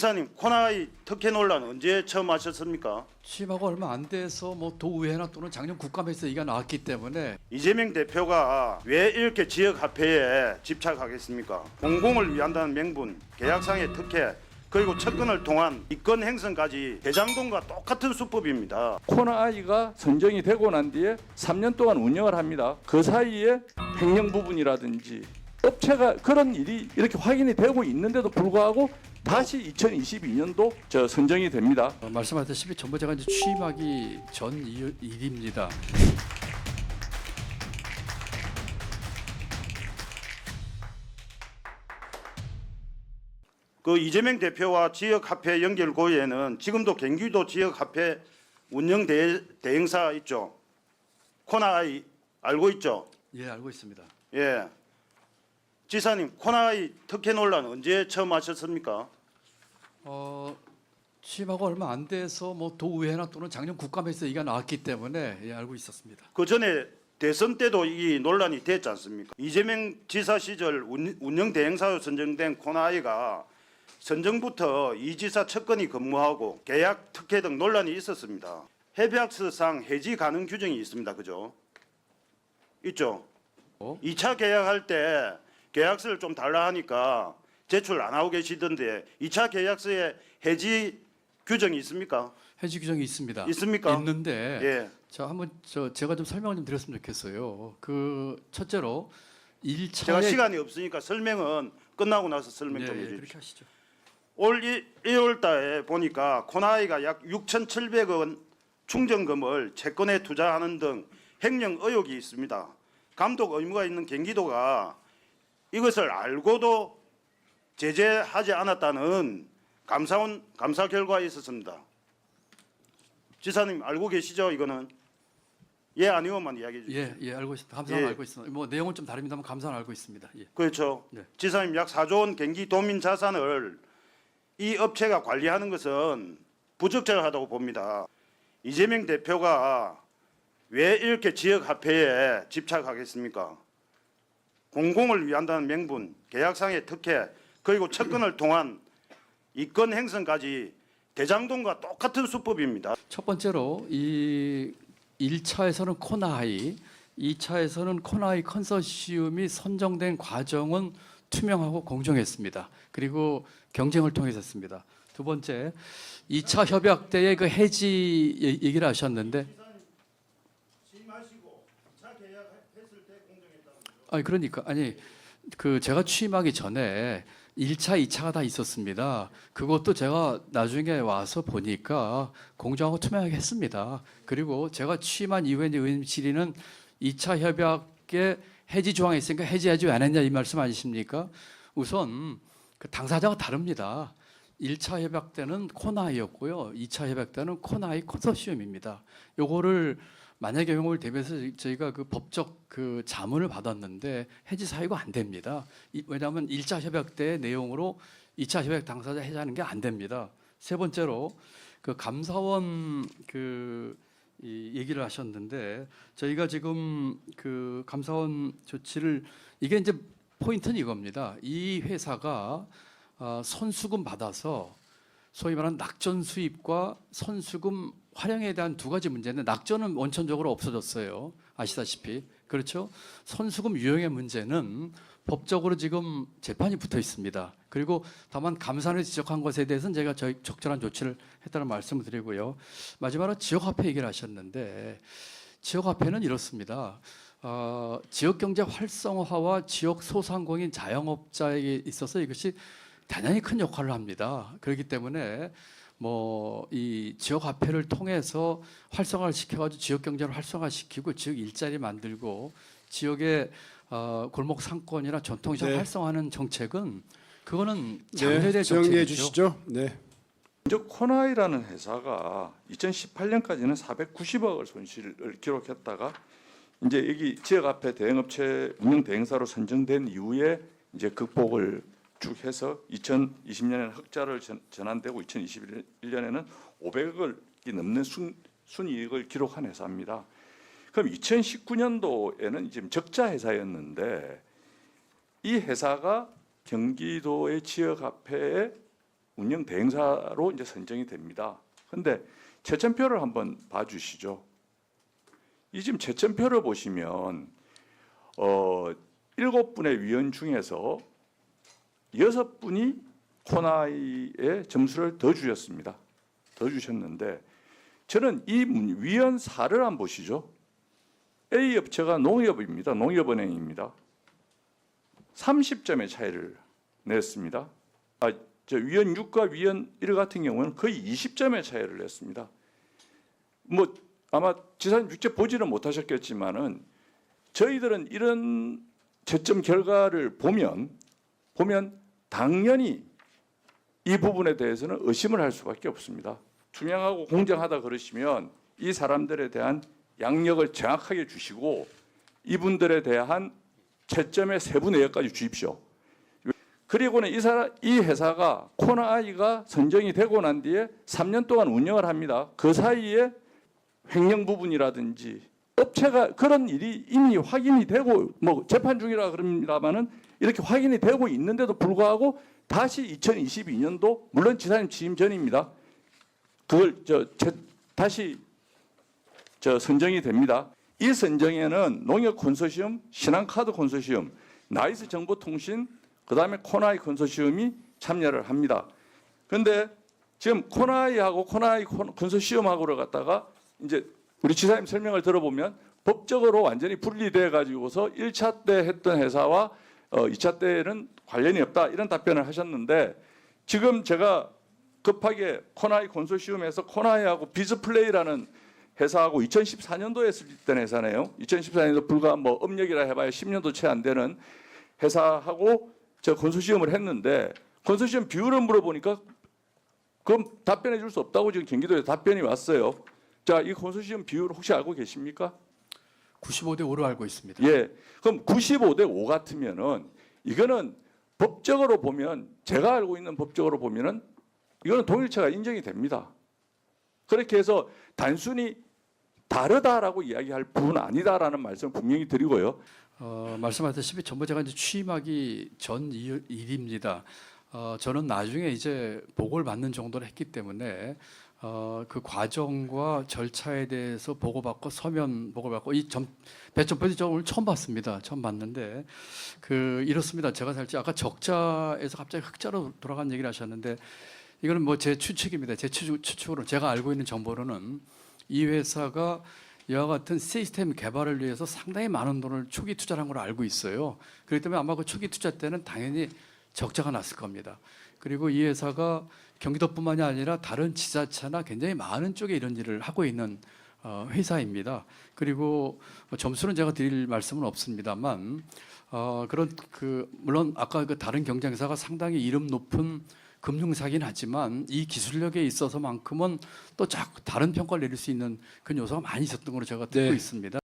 지사님, 코나이 특혜 논란 언제 처음 하셨습니까? 취임하고 얼마 안 돼서 뭐 도의회나 또는 작년 국감에서 얘기가 나왔기 때문에 이재명 대표가 왜 이렇게 지역화폐에 집착하겠습니까? 공공을 위한다는 명분, 계약상의 특혜, 그리고 채권을 통한 이권 행성까지 대장동과 똑같은 수법입니다. 코나이가 선정이 되고 난 뒤에 3년 동안 운영을 합니다. 그 사이에 횡령 부분이라든지 업체가 그런 일이 이렇게 확인이 되고 있는데도 불구하고 다시 2022년도 선정이 됩니다. 말씀하셨다시피 전부 제가 이제 취임하기 전 일입니다. 그 이재명 대표와 지역화폐 연결 고리에는 지금도 경기도 지역화폐 운영 대행사 있죠. 코나이 알고 있죠? 예, 알고 있습니다. 예. 지사님, 코나이 특혜 논란 언제 처음 하셨습니까? 취임하고 얼마 안 돼서 뭐 도의회나 또는 작년 국감에서 얘기가 나왔기 때문에 예, 알고 있었습니다. 그 전에 대선 때도 이 논란이 됐지 않습니까? 이재명 지사 시절 운영 대행사로 선정된 코나이가 선정부터 이 지사 측근이 근무하고 계약 특혜 등 논란이 있었습니다. 협약서상 해지 가능 규정이 있습니다. 그죠? 있죠? 2차 계약할 때 계약서를 좀 달라 하니까 제출 안 하고 계시던데 2차 계약서에 해지 규정이 있습니까? 해지 규정이 있습니다. 있습니까? 있는데 예. 자 한번 제가 좀 설명을 좀 드렸으면 좋겠어요. 그 첫째로 1차에 제가 시간이 없으니까 설명은 끝나고 나서 설명 좀 해주십시오. 그렇게 하시죠. 올 1월 달에 보니까 코나이가 약 6,700원 충전금을 채권에 투자하는 등 횡령 의혹이 있습니다. 감독 의무가 있는 경기도가 이것을 알고도 제재하지 않았다는 감사 결과가 있었습니다. 지사님 알고 계시죠? 이거는 예 아니오만 이야기해 주세요. 예, 알고 있습니다. 감사는 예. 알고 있습니다. 뭐 내용은 좀 다릅니다만 감사는 알고 있습니다. 예. 그렇죠. 네. 지사님 약 4조 원 경기도민 자산을 이 업체가 관리하는 것은 부적절하다고 봅니다. 이재명 대표가 왜 이렇게 지역화폐에 집착하겠습니까? 공공을 위한다는 명분, 계약상의 특혜, 그리고 채권을 통한 이권 행성까지 대장동과 똑같은 수법입니다. 첫 번째로 이 1차에서는 코나이, 2차에서는 코나이 컨소시엄이 선정된 과정은 투명하고 공정했습니다. 그리고 경쟁을 통해서 했습니다. 두 번째, 2차 협약 때의 그 해지 얘기를 하셨는데 그 제가 취임하기 전에 1차, 2차가 다 있었습니다. 그것도 제가 나중에 와서 보니까 공정하고 투명하게 했습니다. 그리고 제가 취임한 이후에 이제 의원 질의는 2차 협약에 해지 조항이 있으니까 해지하지 왜 안 했냐 이 말씀 아니십니까? 우선 그 당사자가 다릅니다. 1차 협약 때는 코나이였고요. 2차 협약 때는 코나이 컨소시엄입니다. 요거를 만약에 경우를 대비해서 저희가 그 법적 그 자문을 받았는데 해지 사유가 안 됩니다. 왜냐하면 1차 협약 때 내용으로 2차 협약 당사자 해지하는 게 안 됩니다. 세 번째로 그 감사원 이 얘기를 하셨는데 저희가 지금 그 감사원 조치를 이게 이제 포인트는 이겁니다. 이 회사가 선수금 받아서 소위 말하는 낙전 수입과 선수금 활용에 대한 두 가지 문제인데 낙전은 원천적으로 없어졌어요. 아시다시피. 그렇죠? 선수금 유용의 문제는 법적으로 지금 재판이 붙어 있습니다. 그리고 다만 감사원이 지적한 것에 대해서는 제가 적절한 조치를 했다는 말씀을 드리고요. 마지막으로 지역화폐 얘기를 하셨는데 지역화폐는 이렇습니다. 지역경제 활성화와 지역 소상공인 자영업자에게 있어서 이것이 대단히 큰 역할을 합니다. 그렇기 때문에 뭐 이 지역 화폐를 통해서 활성화를 시켜가지고 지역 경제를 활성화시키고 지역 일자리 만들고 지역의 골목 상권이나 전통시장 활성화하는 정책은 그거는 장려될 정리해 정책이죠. 주시죠. 네. 먼저 코나이라는 회사가 2018년까지는 490억을 손실을 기록했다가 이제 여기 지역화폐 대행업체 운영 대행사로 선정된 이후에 이제 극복을 쭉 해서 2020년에는 흑자를 전환되고 2021년에는 500억을 넘는 순이익을 기록한 회사입니다. 그럼 2019년도에는 지금 적자 회사였는데 이 회사가 경기도의 지역화폐에 운영 대행사로 이제 선정이 됩니다. 근데 채점표를 한번 봐주시죠. 이 지금 채점표를 보시면 7분의 위원 중에서 6분이 코나이에 점수를 더 주셨습니다. 더 주셨는데 저는 이 위원사를 한번 보시죠. A 업체가 농협입니다. 농협은행입니다. 30점의 차이를 냈습니다. 저 위원 6과 위원 1 같은 경우는 거의 20점의 차이를 냈습니다. 뭐 아마 지사님 직접 보지는 못하셨겠지만은 저희들은 이런 채점 결과를 보면 당연히 이 부분에 대해서는 의심을 할 수밖에 없습니다. 투명하고 공정하다 그러시면 이 사람들에 대한 양력을 정확하게 주시고 이분들에 대한 채점의 세부 내역까지 주십시오. 그리고는 이 회사가 코나아이가 선정이 되고 난 뒤에 3년 동안 운영을 합니다. 그 사이에 횡령 부분이라든지 업체가 그런 일이 이미 확인이 되고 뭐 재판 중이라 그럽니다만은 이렇게 확인이 되고 있는데도 불구하고 다시 2022년도 물론 지사님 취임 전입니다. 그걸 다시 선정이 됩니다. 이 선정에는 농협 컨소시엄, 신한카드 컨소시엄, 나이스 정보통신, 그다음에 코나이 컨소시엄이 참여를 합니다. 그런데 지금 코나이하고 코나이 컨소시엄하고를 갖다가 이제 우리 지사님 설명을 들어보면 법적으로 완전히 분리돼 가지고서 1차 때 했던 회사와 2차 때는 관련이 없다 이런 답변을 하셨는데 지금 제가 급하게 코나이 컨소시엄에서 코나이하고 비즈플레이라는 회사하고 2014년도에 했던 회사네요. 2014년도 불과 뭐 업력이라 해봐야 10년도 채 안 되는 회사하고 저 컨소시엄을 했는데 컨소시엄 비율을 물어보니까 그럼 답변해 줄 수 없다고 지금 경기도에 답변이 왔어요. 자, 이 컨소시엄 비율 혹시 알고 계십니까? 95대 5로 알고 있습니다. 예. 그럼 95대 5 같으면은 이거는 법적으로 보면 제가 알고 있는 법적으로 보면은 이거는 동일체가 인정이 됩니다. 그렇게 해서 단순히 다르다라고 이야기할 부분은 아니다라는 말씀을 분명히 드리고요. 말씀하셨다시피 전부 제가 이제 취임하기 전 일입니다. 저는 나중에 이제 보고를 받는 정도로 했기 때문에 그 과정과 절차에 대해서 보고받고 서면 보고받고 이 배점표도 저 오늘 처음 봤습니다. 처음 봤는데 이렇습니다. 제가 살짝 아까 적자에서 갑자기 흑자로 돌아간 얘기를 하셨는데 이거는 뭐 제 추측입니다. 제 추측으로 제가 알고 있는 정보로는 이 회사가 이와 같은 시스템 개발을 위해서 상당히 많은 돈을 초기 투자를 한 걸로 알고 있어요. 그렇기 때문에 아마 그 초기 투자 때는 당연히 적자가 났을 겁니다. 그리고 이 회사가 경기도뿐만이 아니라 다른 지자체나 굉장히 많은 쪽에 이런 일을 하고 있는 회사입니다. 그리고 점수는 제가 드릴 말씀은 없습니다만 물론 아까 그 다른 경쟁사가 상당히 이름 높은 금융사긴 하지만 이 기술력에 있어서만큼은 또 다른 평가를 내릴 수 있는 그런 요소가 많이 있었던 걸로 제가 듣고 있습니다.